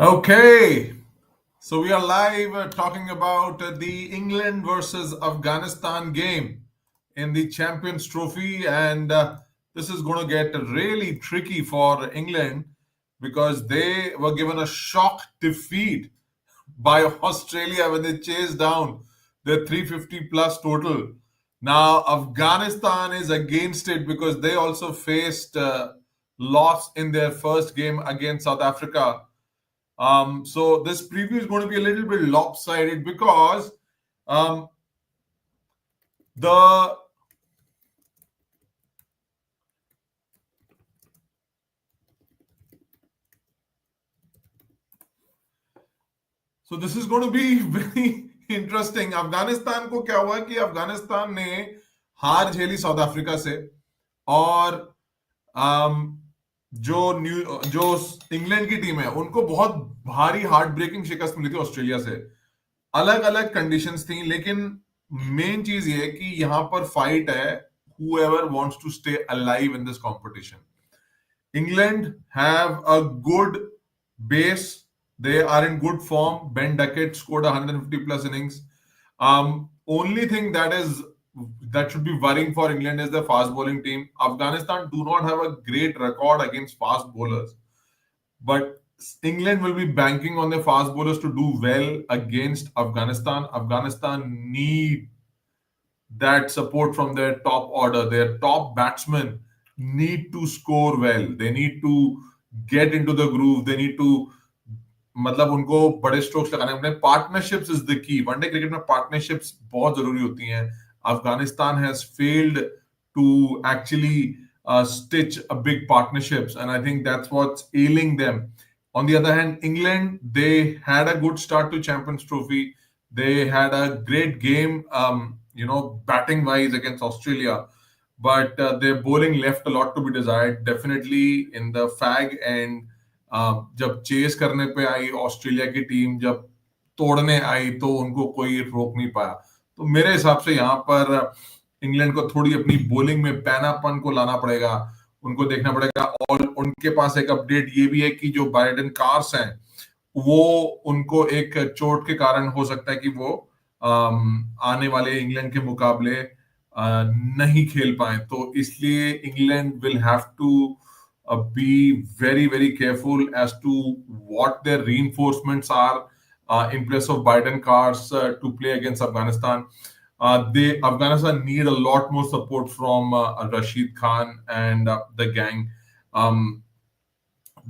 Okay, so we are live talking about the England versus Afghanistan game in the Champions Trophy, and this is going to get really tricky for England because they were given a shock defeat by Australia when they chased down their 350 plus total. Now, Afghanistan is against it because they also faced loss in their first game against South Africa. So this preview is going to be a little bit lopsided because um, the so this is going to be very interesting. Afghanistan को क्या हुआ कि अफगानिस्तान ने हार झेली south Africa से और जो इंग्लैंड की टीम है उनको बहुत भारी हार्ट ब्रेकिंग शिकस्त मिली थी ऑस्ट्रेलिया से. अलग अलग कंडीशंस थी लेकिन मेन चीज ये है कि यहां पर फाइट है whoever wants to stay alive in this competition. England have a good base. They are in good form. Ben Duckett scored 150 plus innings. Only thing that should be worrying for England is the fast bowling team. Afghanistan do not have a great record against fast bowlers, but England will be banking on their fast bowlers to do well against Afghanistan. Afghanistan need that support from their top order. Their top batsmen need to score well. They need to get into the groove. They need to मतलब उनको बड़े strokes लगाने अपने partnerships is the key. One day cricket में partnerships बहुत जरूरी होती हैं. Afghanistan has failed to actually stitch a big partnerships, and I think that's what's ailing them. On the other hand, England, they had a good start to Champions Trophy. They had a great game, batting wise against Australia, but their bowling left a lot to be desired. Definitely in the fag and जब chess करने पे आई Australia की team, जब तोड़ने आई तो उनको कोई रोक नहीं पाया. तो मेरे हिसाब से यहाँ पर इंग्लैंड को थोड़ी अपनी बॉलिंग में पैनापन को लाना पड़ेगा. उनको देखना पड़ेगा. और उनके पास एक अपडेट ये भी है कि जो बाइडन कार्स हैं वो उनको एक चोट के कारण हो सकता है कि वो आने वाले इंग्लैंड के मुकाबले नहीं खेल पाए. तो इसलिए England will have to be very, very careful as to what their reinforcements are in place of Biden cars to play against Afghanistan. Afghanistan need a lot more support from Rashid Khan and the gang.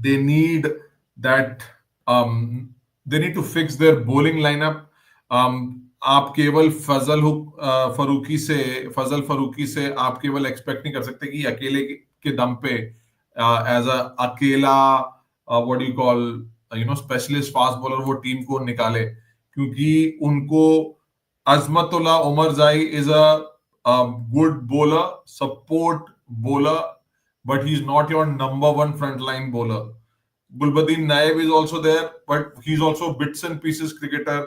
They need that. They need to fix their bowling lineup. आप केवल फजल फरूकी से आप केवल expect नहीं कर सकते कि अकेले के दम पे as a अकेला what do you call specialist fast bowler वो टीम को निकाले. क्योंकि उनको अजमतुल्ला उमर जाई is a good bowler, support bowler, but he's not your number one frontline bowler. Gulbuddin Naib is also there, but he's also bits and pieces cricketer.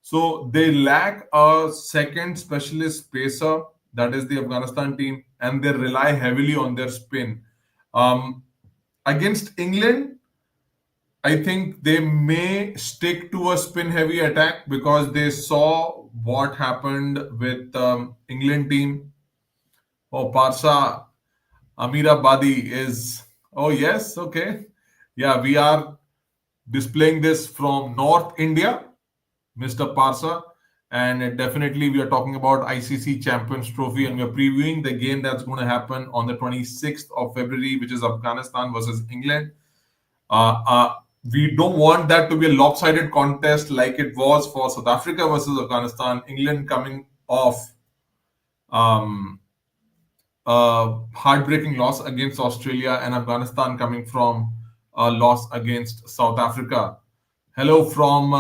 So they lack a second specialist pacer, that is the Afghanistan team, and they rely heavily on their spin. Against England, I think they may stick to a spin-heavy attack because they saw what happened with England team. Oh, Parsa Amirabadi is... Oh, yes, okay. Yeah, we are displaying this from North India, Mr. Parsa. And definitely we are talking about ICC Champions Trophy, and we're previewing the game that's going to happen on the 26th of February, which is Afghanistan versus England. We don't want that to be a lopsided contest like it was for South Africa versus Afghanistan. England coming off heartbreaking loss against Australia, and Afghanistan coming from a loss against South Africa. Hello from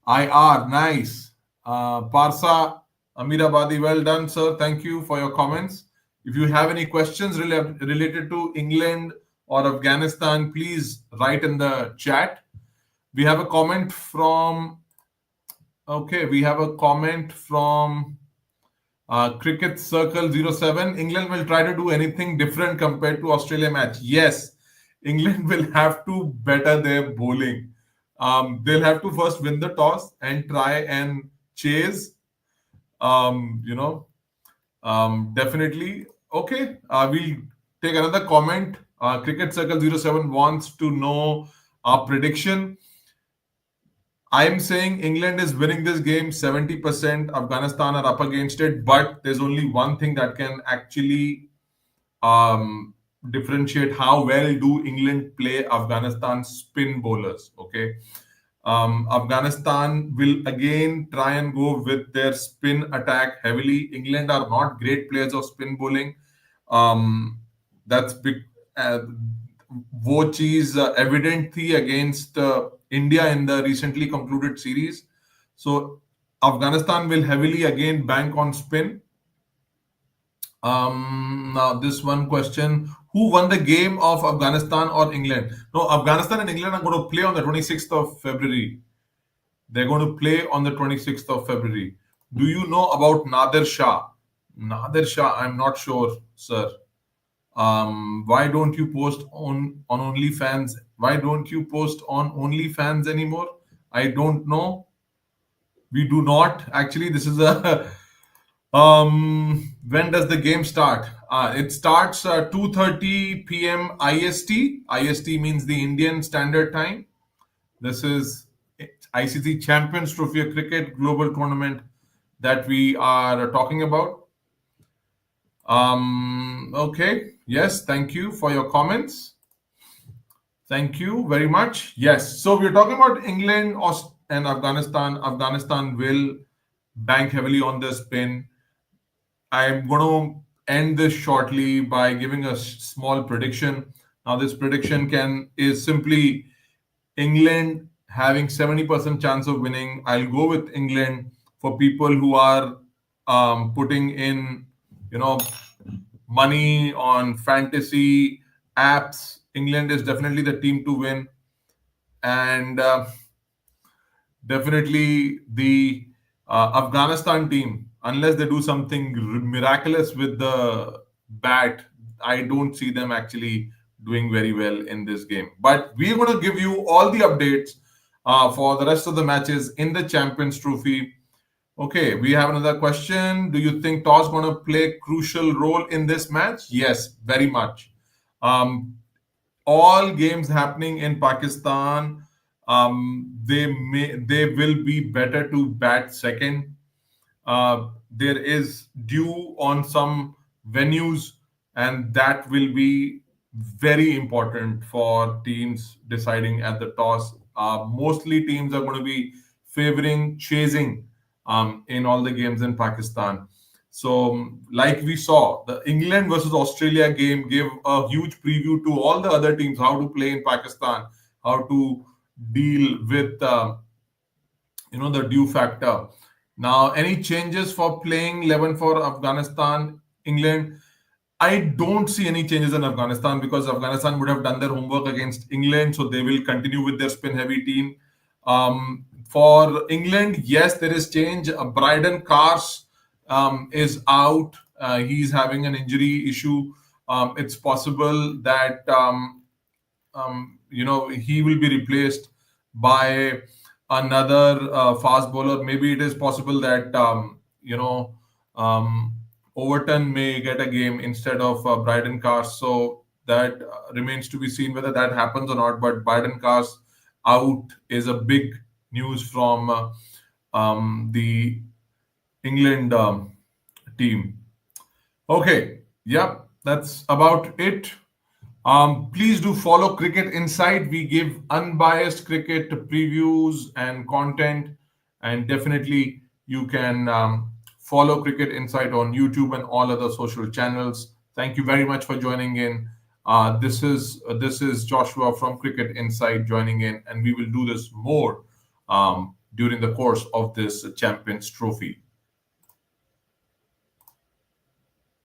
IR. Nice. Parsa Amirabadi, well done, sir. Thank you for your comments. If you have any questions related to England or Afghanistan, please write in the chat. We have a comment from Cricket Circle 07. England will try to do anything different compared to Australia match. Yes, England will have to better their bowling. They'll have to first win the toss and try and chase. Um, you know, Definitely. Okay, we'll take another comment. Cricket Circle 07 wants to know our prediction. I'm saying England is winning this game 70%. Afghanistan are up against it, but there's only one thing that can actually um, differentiate how well do England play Afghanistan spin bowlers. Okay, Afghanistan will again try and go with their spin attack heavily. England are not great players of spin bowling. Um, that's big. Uh, वो चीज evident थी against India in the recently concluded series. So Afghanistan will heavily again bank on spin. Now this one question: who won the game of Afghanistan or England? No, Afghanistan and England are going to play on the 26th of February. They're going to play on the 26th of February. Do you know about Nadir Shah? Nadir Shah, I'm not sure, sir. Why don't you post on OnlyFans? Why don't you post on OnlyFans anymore? I don't know. We do not. Actually, this is a when does the game start? It starts 2:30 p.m. IST. IST means the Indian Standard Time. This is ICC Champions Trophy of Cricket Global Tournament that we are talking about. Okay. Yes. Thank you for your comments. Thank you very much. Yes. So we're talking about England and Afghanistan. Afghanistan will bank heavily on the spin. I'm going to end this shortly by giving a small prediction. Now, this prediction is simply England having 70% chance of winning. I'll go with England for people who are putting in, you know, money on fantasy apps. England is definitely the team to win, and definitely the Afghanistan team, unless they do something miraculous with the bat, I don't see them actually doing very well in this game. But we're going to give you all the updates for the rest of the matches in the Champions Trophy. Okay, we have another question. Do you think toss going to play a crucial role in this match? Yes, very much. Um, all games happening in Pakistan, they will be better to bat second. There is dew on some venues, and that will be very important for teams deciding at the toss. Mostly teams are going to be favoring chasing in all the games in Pakistan. So, like we saw, the England versus Australia game gave a huge preview to all the other teams how to play in Pakistan, how to deal with the due factor. Now, any changes for playing 11 for Afghanistan, England? I don't see any changes in Afghanistan because Afghanistan would have done their homework against England, so they will continue with their spin heavy team. For England, yes, there is change. Bryden Cars is out. He's having an injury issue. It's possible that he will be replaced by another fast bowler. Maybe it is possible that um, Overton may get a game instead of Bryden Cars. So that remains to be seen whether that happens or not. But Bryden Cars out is a big news from the England team. Okay, yep, that's about it. Please do follow Cricket Insight. We give unbiased cricket previews and content, and definitely you can follow Cricket Insight on YouTube and all other social channels. Thank you very much for joining in. This is Joshua from Cricket Insight joining in, and we will do this more during the course of this Champions Trophy.